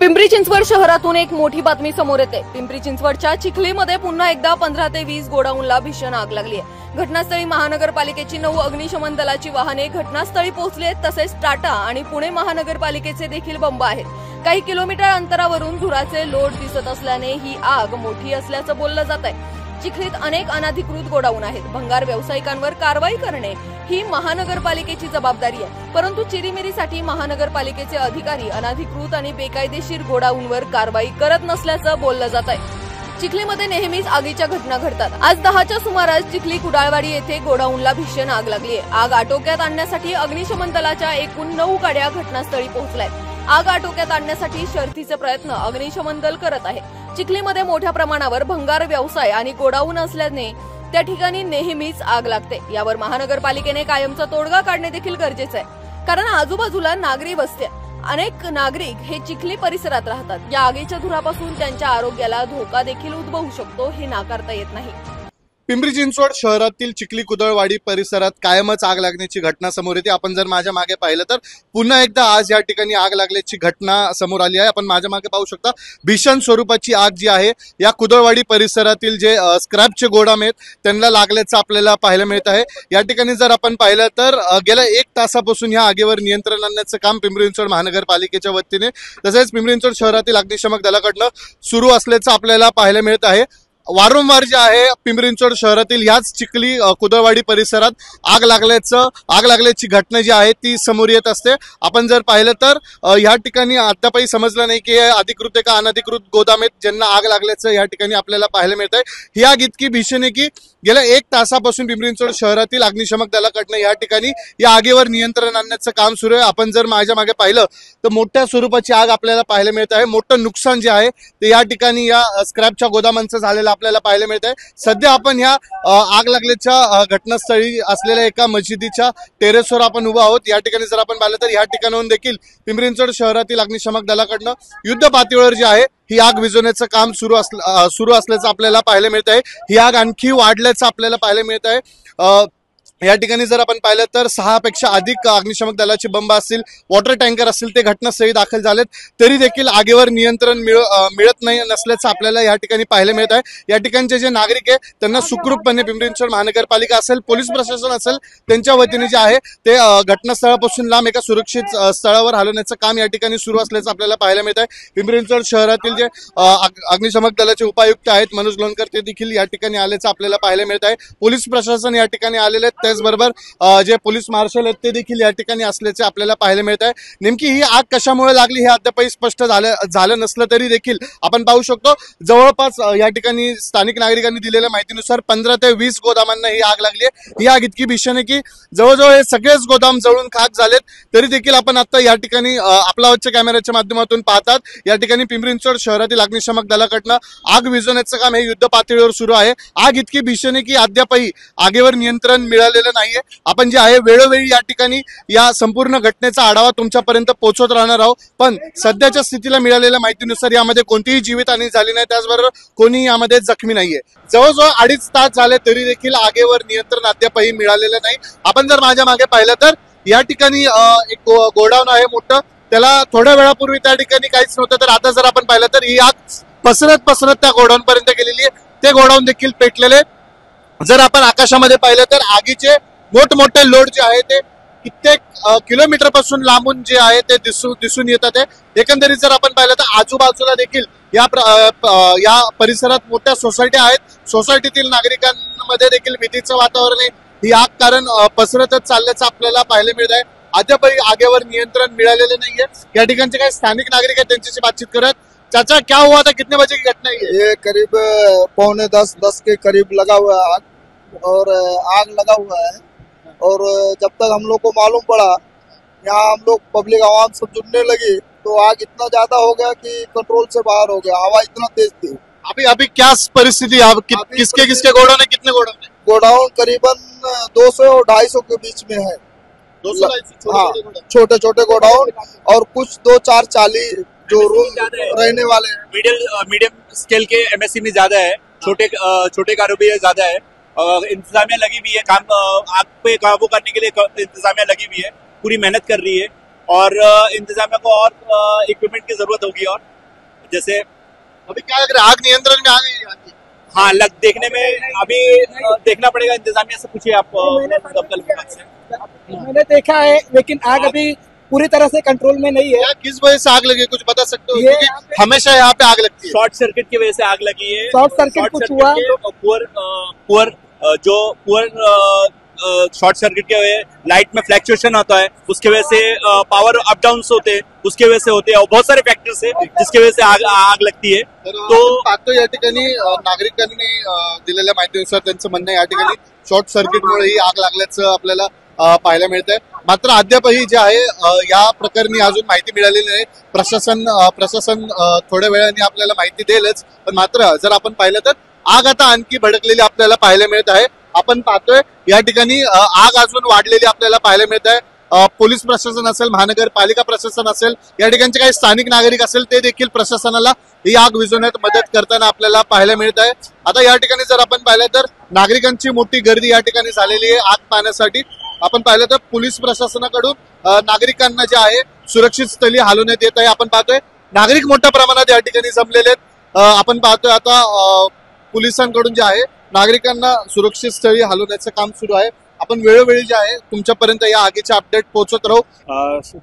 पिंपरी चिंचवड शहरातून एक मोठी बातमी समोर येते। पिंपरी चिंचवडच्या चिखलीमध्ये पुन्हा एकदा 15 ते 20 गोडाऊनला भीषण आग लागली आहे। घटनास्थळी महानगरपालिकेची 9 अग्निशमन दलाची वाहने घटनास्थळी पोहोचली आहेत। तसेच टाटा आणि पुणे महानगरपालिकेचे देखील बंब आहेत। काही किलोमीटर अंतरावरून धुराचे लोट दिसत असल्याने ही आग मोठी असल्याचं बोललं जात आहे। चिखलीत अनेक अनधिकृत गोडाऊन आहेत। भंगार व्यावसायिकांवर कारवाई करणे ही महानगरपालिकेची जबाबदारी आहे, परंतु चिरीमिरीसाठी महानगरपालिकेचे अधिकारी अनधिकृत आणि बेकायदेशीर गोडाऊनवर कारवाई करत नसल्याचं बोललं जात आहे। चिखलीमध्ये नेहमीच आगीच्या घटना घडतात। आज 10च्या सुमारास चिखली कुडाळवाडी येथे गोडाऊनला भीषण आग लागली आहे। आग आटोक्यात आणण्यासाठी अग्निशमन दलाच्या एकूण 9 गाड्या घटनास्थळी पोहोचल्यात। आग आटोक्यात आणण्यासाठी शर्थीचे प्रयत्न अग्निशमन दल करत आहे। चिखलीमध्ये मोठ्या प्रमाणावर भंगार व्यवसाय आणि गोडाऊन असल्याने त्या ठिकाणी नेहमीच आग लागते। यावर महानगरपालिकेने कायमचा तोडगा काढणे देखील गरजेचे आहे, कारण आजूबाजूला नागरी वस्त्या अनेक नागरिक हे चिखली परिसरात राहतात। या आगीच्या धुरापासून त्यांच्या आरोग्याला धोका देखील उद्भवू शकतो, हे नाकारता येत नाही। पिंपरी चिंचवड शहरातील चिखली कुदळवाडी परिसरात कायमच आग लागण्याची घटना समोर येते। आपण जर माझ्या मागे पाहिलं तर पुन्हा एकदा आज या ठिकाणी आग लागल्याची घटना समोर आली आहे। आपण माझ्या मागे पाहू शकता भीषण स्वरूपाची आग जी आहे या कुदळवाडी परिसरातील जे स्क्रॅपचे गोडाऊन आहेत त्यांना लागल्याचं आपल्याला पाहायला मिळत आहे। या ठिकाणी जर आपण पाहिलं तर गेल्या 1 तासापासून या आगीवर नियंत्रण आणण्याचं काम पिंपरी चिंचवड महानगरपालिकेच्या वतीने तसेच पिंपरी चिंचवड शहरातील अग्निशमक दलाकडनं सुरू असल्याचं आपल्याला पाहायला मिळत आहे। वारंवार जे आहे पिंपरी चिंचवड शहरातील याच चिखली कुदळवाडी परिसरात आग लागल्याची घटना जी आहे ती समोर येत असते। आपण जर पाहिलं तर या ठिकाणी अद्यापही समजलं नाही की अधिकृत का अनधिकृत गोदाम आहेत ज्यांना आग लागल्याचं या ठिकाणी आपल्याला पाहायला मिळत आहे। ही आग इतकी भीषण आहे की गेल्या 1 तासापासून पिंपरी चिंचवड शहरातील अग्निशमक दलाकडनं या ठिकाणी या आगीवर नियंत्रण आणण्याचं काम सुरू आहे। आपण जर माझ्या मागे पाहिलं तर मोठ्या स्वरूपाची आग आपल्याला पाहायला मिळत आहे। मोठं नुकसान जे आहे ते या ठिकाणी या स्क्रॅपच्या गोदामांचं झालेलं आपल्याला पाहायला मिळत आहे। सध्या आपण ह्या आग लागल्याच्या घटनास्थळी असलेल्या एका मशिदीच्या टेरेसवर आपण उभा आहोत। या ठिकाणी जर आपण पाहिलं तर या ठिकाणाहून देखील पिंपरी चिंचवड शहरातील अग्निशमक दलाकडनं युद्ध पातळीवर जे आहे ही आग विझवण्याचं काम सुरू असल्याचं आपल्याला पाहायला मिळत आहे। ही आग आणखी वाढल्याचं आपल्याला पाहायला मिळत आहे। या ठिकाणी जर आपण पाहिलं तर 6 पेक्षा अधिक अग्निशमक दलाचे बंब असतील, वॉटर टँकर असतील ते घटनास्थळी दाखल झालेत, तरी देखील आगीवर नियंत्रण मिळत नसल्याचं आपल्याला या ठिकाणी पाहायला मिळत आहे। या ठिकाणचे जे नागरिक आहे त्यांना सुखरूपपणे पिंपरी चिंचवड महानगरपालिका असेल, पोलीस प्रशासन असेल त्यांच्या वतीने जे आहे ते घटनास्थळापासून लांब एका सुरक्षित स्थळावर हलवण्याचं काम या ठिकाणी सुरू असल्याचं आपल्याला पाहायला मिळत आहे। पिंपरी चिंचवड शहरातील जे अग्निशमक दलाचे उपायुक्त आहेत मनोज लोणकर ते देखील या ठिकाणी आल्याचं आपल्याला पाहायला मिळत आहे। पोलीस प्रशासन या ठिकाणी आलेले आहेत, त्याचबरोबर जे पोलीस मार्शल आहेत ते देखील या ठिकाणी असल्याचे आपल्याला पाहायला मिळत आहे। नेमकी ही आग कशामुळे लागली हे अद्यापही स्पष्ट झालं नसलं तरी देखील आपण पाहू शकतो जवळपास या ठिकाणी स्थानिक नागरिकांनी दिलेल्या माहितीनुसार 15 ते 20 गोदामांना ही आग लागली आहे। ही आग इतकी भीषण आहे की जवळजवळ हे सगळेच गोदाम जळून खाक झालेत, तरी देखील आपण आता या ठिकाणी आपलावरच्या कॅमेऱ्याच्या माध्यमातून पाहतात या ठिकाणी पिंपरी चिंचवड शहरातील अग्निशमक दलाकडनं आग विझवण्याचं काम हे युद्ध पातळीवर सुरू आहे। आग इतकी भीषण आहे की अद्यापही आगीवर नियंत्रण मिळालेलं नाहीये। आपण जे आहे वेळोवेळी या ठिकाणी या संपूर्ण घटनेचा आढावा तुमच्यापर्यंत पोहोचवत राहणार आहोत, पण सध्याच्या स्थितीला मिळालेल्या माहितीनुसार यामध्ये कोणतीही जीवितहानी झाली नाही, त्याचबरोबर कोणी यामध्ये जखमी नाहीये। जवळजवळ 2.5 तास झाले तरी देखील आगीवर नियंत्रण अद्यापही मिळालेलं नाही। आपण जर माझ्या मागे पाहिलं तर या ठिकाणी एक गोडाऊन आहे मोठं, त्याला थोड्या वेळापूर्वी त्या ठिकाणी काहीच नव्हतं, तर आता जर आपण पाहिलं तर ही आग पसरत त्या गोडाऊन पर्यंत गेलेली आहे। ते गोडाऊन देखील पेटलेले। जर आपण आकाशामध्ये पाहिलं तर आगीचे मोठमोठे लोड जे आहे ते कित्येक किलोमीटर पासून लांबून जे आहे ते दिसून येतात आहे। एकंदरीत जर आपण पाहिलं तर आजूबाजूला देखील या परिसरात मोठ्या सोसायट्या आहेत, सोसायटीतील नागरिकांमध्ये देखील भीतीचं वातावरण आहे। ही आग कारण पसरतच चालल्याचं आपल्याला पाहायला मिळत आहे। अद्यापही आगीवर नियंत्रण मिळालेलं नाहीये। या ठिकाणचे काही स्थानिक नागरिक आहेत त्यांच्याशी बातचीत करत। चाचा, क्या हुआ था, कितने बजे की घटना है? ये करीब 9:45-10 के करीब लगा हुआ है आग, और आग लगा हुआ है। और जब तक हम लोग को मालूम पड़ा, यहाँ हम लोग पब्लिक आवाम सब जुटने लगी तो आग इतना ज्यादा हो गया कि कंट्रोल से बाहर हो गया। हवा इतना तेज थी। अभी क्या परिस्थिति है? किसके गोडाउन है, कितने गोडाउन है? गोडाउन करीबन 200 और 250 के बीच में है। 200 हाँ, छोटे छोटे गोडाउन और कुछ 2-4 चाली जो रूम रहने वाले हैं। मीडियम स्केल के एमएसएमई ज्यादा है, छोटे कारोबारी ज्यादा है। इंतजामिया लगी हुई है, काम आग पे काबू करने के लिए इंतजामिया लगी हुई है, पूरी मेहनत कर रही है। और इंतजामिया को और इक्विपमेंट की जरूरत होगी। और जैसे अभी क्या लग रहा है, आग नियंत्रण में आ गई है? हाँ, देखने में अभी देखना पड़ेगा, इंतजामिया से पूछिए आप दमकल विभाग से। मैंने देखा है, लेकिन आग अभी पूरी तरह से कंट्रोल में नहीं है। क्या किस वजह से आग लगी, कुछ बता सकते हो? ये क्योंकि हमेशा यहाँ पे आग लगती है। शॉर्ट सर्किट की वजह से आग लगी है। शॉर्ट सर्किट कुछ हुआ, शॉर्ट सर्किट के वजह लाइट में फ्लैक्चुएशन आता है, उसके वजह से पावर अप डाउन होते हैं, उसके वजह से होते हैं, और बहुत सारे फैक्टर्स है जिसके वजह से आग लगती है। तो पाहतो या ठिकाणी नागरिकांनी दिलेल्या माहितीनुसार त्यांचं म्हणणं या ठिकाणी शॉर्ट सर्किटमुळे ही आग लागल्याचं आपल्याला पाहायला मिळतंय। मात्र अद्यापही जे आहे या प्रकरणी अजून माहिती मिळालेली नाही। प्रशासन थोड्या वेळाने आपल्याला माहिती देईलच, पण मात्र जर आपण पाहिलं तर आग आता आणखी भडकलेली आपल्याला पाहायला मिळत आहे। आपण पाहतोय या ठिकाणी आग अजून वाढलेली आपल्याला पाहायला मिळत आहे। पोलीस प्रशासन असेल, महानगरपालिका प्रशासन असेल, या ठिकाणचे काही स्थानिक नागरिक असेल, ते देखील प्रशासनाला ही आग विझवण्यात मदत करताना आपल्याला पाहायला मिळत आहे। आता या ठिकाणी जर आपण पाहिलं तर नागरिकांची मोठी गर्दी या ठिकाणी झालेली आहे आग पाहण्यासाठी। आपण पाहिलं तर पोलीस प्रशासनाकडून नागरिकांना जे आहे सुरक्षित स्थळी हलवण्यात येत आहे। आपण पाहतोय नागरिक मोठ्या प्रमाणात या ठिकाणी जमलेले आहेत। आपण पाहतोय आता पोलिसांकडून जे आहे नागरिकांना सुरक्षित स्थळी हलवण्याचं काम सुरू आहे। आपण वेळोवेळी जे आहे तुमच्यापर्यंत या आगीचे अपडेट पोहोचत राहू।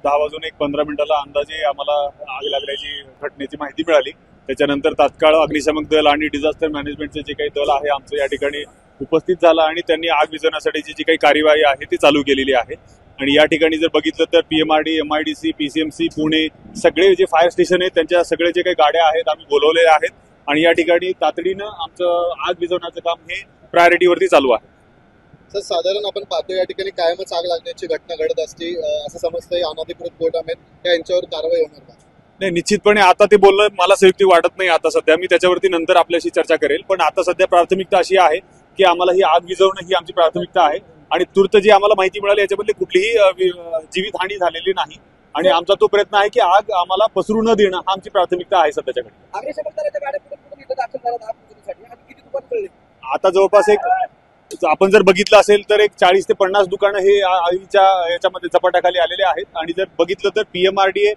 10:01 अंदाजे आम्हाला आग लागल्याची घटनेची माहिती मिळाली। त्याच्यानंतर तात्काळ अग्निशमन दल आणि डिझास्टर मॅनेजमेंटचे जे काही दल आहे आमचं या ठिकाणी उपस्थित झालं आणि त्यांनी आग विझवण्यासाठीची जी काही कार्यवाही आहे ती चालू केलेली आहे। आणि या ठिकाणी जर बघितलं तर PMRD, MIDC, PCMC, पुणे सगळे जे फायर स्टेशन आहेत त्यांच्या सगळे जे काही गाड्या आहेत आम्ही बोलवलेल्या आहेत आणि या ठिकाणी तातडीनं आमचं आग विझवण्याचं काम हे प्रायोरिटीवरती चालू आहे। सर, साधारण आपण पाहतो या ठिकाणी कायमच आग लागण्याची घटना घडत असते, असं समजतंय अनधिकृत गोदाम आहेत त्या यांच्यावर कारवाई होणार का? नाही, निश्चितपणे आता ते बोलणं मला संयुक्त वाटत नाही आता सध्या। मी त्याच्यावरती नंतर आपल्याशी चर्चा करेल, पण आता सध्या प्राथमिकता अशी आहे की आम्हाला ही आग विझवणं ही आमची प्राथमिकता आहे आणि तूर्त जी आम्हाला माहिती मिळाली याच्याबद्दल कुठलीही जीवितहानी झालेली नाही आणि आमचा तो प्रयत्न आहे की आग आम्हाला पसरू न देणं हा आमची प्राथमिकता आहे सध्याच्याकडे। आता जवळपास आपण जर बघितलं असेल तर 40 ते 50 दुकानं हे आगीच्या याच्यामध्ये झपाट्याखाली आलेले आहेत आणि जर बघितलं तर PMRDA,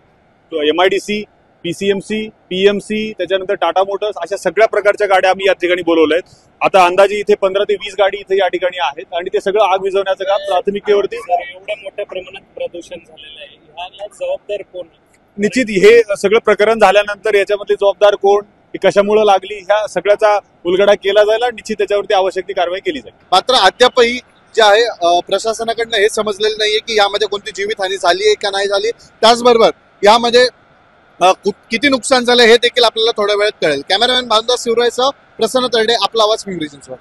MIDC, PCMC, PMC, त्याच्यानंतर टाटा मोटर्स अशा सगळ्या प्रकारच्या गाड्या आम्ही या ठिकाणी बोलवल्या आहेत। आता अंदाजे इथे 15 ते 20 गाडी इथे या ठिकाणी आहेत आणि ते सगळं आग विझवण्याचं काम प्राथमिकतेवरती। एवढ्या मोठ्या प्रमाणात प्रदूषण झालेलं आहे, याला जबाबदार कोण? निश्चित हे सगळं प्रकरण झाल्यानंतर याच्यामध्ये जबाबदार कोण, ही कशामुळे लागली, ह्या सगळ्याचा उलगडा केला जाईल आणि निश्चित त्याच्यावरती आवश्यक ती कारवाई केली जाईल। मात्र अद्यापही जे आहे प्रशासनाकडनं हे समजलेलं नाहीये की यामध्ये कोणती जीवितहानी झाली आहे का नाही झाली। त्याचबरोबर यामध्ये किती नुकसान झालं हे देखील आपल्याला थोड्या वेळात कळेल। कॅमेरामॅन भानुदास शिवरायसह प्रसन्न तरडे, आपला आवाज पिंपरी चिंचवड।